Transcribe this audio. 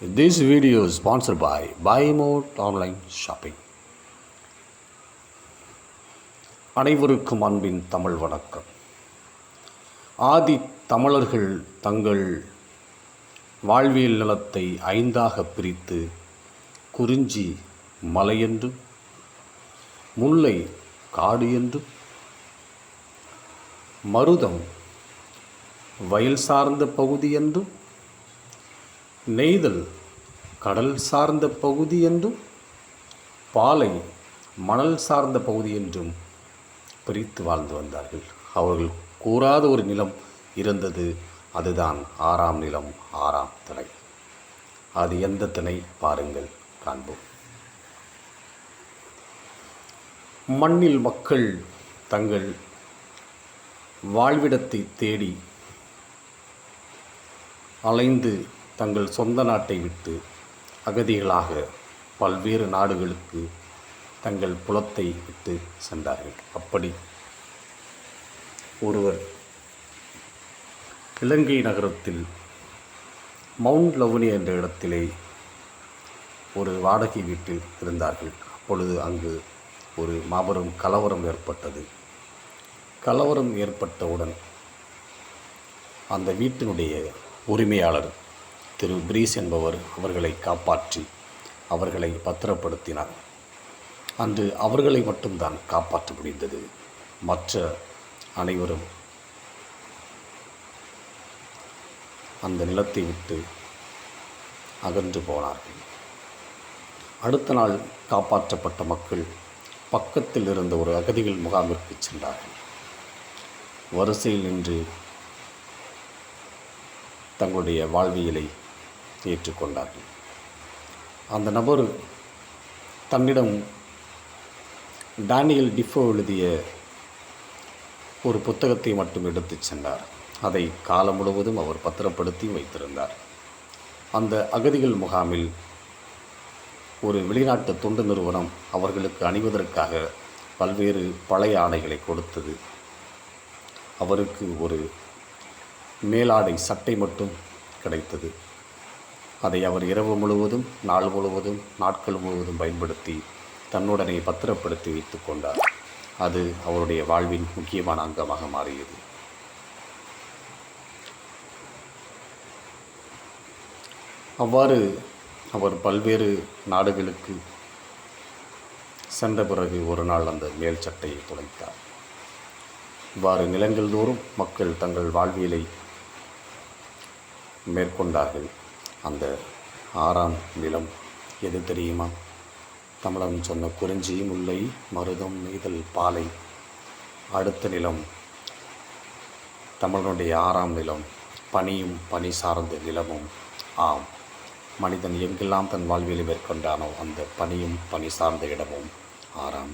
This video is sponsored by Buy More Online Shopping. அனைவருக்கும் அன்பின் தமிழ் வணக்கம். ஆதி தமிழர்கள் தங்கள் வாழ்வியல் நிலத்தை 5ஆக பிரித்து குறிஞ்சி மலை என்றும், முல்லை காடு என்றும், மருதம் வயல் சார்ந்த பகுதி என்றும், நெய்தல் கடல் சார்ந்த பகுதி என்றும், பாலை மணல் சார்ந்த பகுதி என்றும் பிரித்து வாழ்ந்து வந்தார்கள். அவர்கள் கூறாத ஒரு நிலம் இருந்தது. அதுதான் 6ஆம் நிலம், 6ஆம் திணை. அது எந்த திணை பாருங்கள், காண்போம். மண்ணில் மக்கள் தங்கள் வாழ்விடத்தை தேடி அலைந்து தங்கள் சொந்த நாட்டை விட்டு அகதிகளாக பல்வேறு நாடுகளுக்கு தங்கள் புலத்தை விட்டு சென்றார்கள். அப்படி ஒருவர் இலங்கை நகரத்தில் மவுண்ட் லவ்னி என்ற இடத்திலே ஒரு வாடகை வீட்டில் இருந்தார்கள். அப்பொழுது அங்கு ஒரு மாபெரும் கலவரம் ஏற்பட்டது. கலவரம் ஏற்பட்டவுடன் அந்த வீட்டினுடைய உரிமையாளர் திரு பிரீஸ் என்பவர் அவர்களை காப்பாற்றி அவர்களை பத்திரப்படுத்தினார். அன்று அவர்களை மட்டும்தான் காப்பாற்ற முடிந்தது. மற்ற அனைவரும் அந்த நிலத்தை விட்டு அகன்று போனார்கள். அடுத்த நாள் காப்பாற்றப்பட்ட மக்கள் பக்கத்தில் இருந்த ஒரு அகதிகள் முகாமிற்கு சென்றார்கள். வரிசையில் நின்று தங்களுடைய வாழ்வியலை ஏற்றுக்கொண்டார்கள். அந்த நபர் தன்னிடம் டானியல் டிஃபோ எழுதிய ஒரு புத்தகத்தை மட்டும் எடுத்துச் சென்றார். அதை காலம் முழுவதும் அவர் பத்திரப்படுத்தி வைத்திருந்தார். அந்த அகதிகள் முகாமில் ஒரு வெளிநாட்டு தொண்டு நிறுவனம் அவர்களுக்கு அணிவதற்காக பல்வேறு பழைய ஆடைகளை கொடுத்தது. அவருக்கு ஒரு மேலாடை சட்டை மட்டும் கிடைத்தது. அதை அவர் இரவு முழுவதும், நாள் முழுவதும், நாட்கள் முழுவதும் பயன்படுத்தி தன்னுடனே பத்திரப்படுத்தி வைத்து கொண்டார். அது அவருடைய வாழ்வின் முக்கியமான அங்கமாக மாறியது. அவ்வாறு அவர் பல்வேறு நாடுகளுக்கு சென்ற பிறகு ஒரு நாள் அந்த மேல் சட்டையை துளைத்தார். இவ்வாறு நிலங்கள் தோறும் மக்கள் தங்கள் வாழ்வியலை மேற்கொண்டார்கள். அந்த 6ஆம் நிலம் எது தெரியுமா? தமிழன் சொன்ன குறிஞ்சி, முல்லை, மருதம், நெய்தல், பாலை. அடுத்த நிலம் தமிழனுடைய 6ஆம் நிலம், பனியும் பனி சார்ந்த நிலமும். ஆம், மனிதன் எங்கெல்லாம் தன் வாழ்வியலை மேற்கொண்டானோ அந்த பனியும் பனி சார்ந்த இடமும் 6ஆம்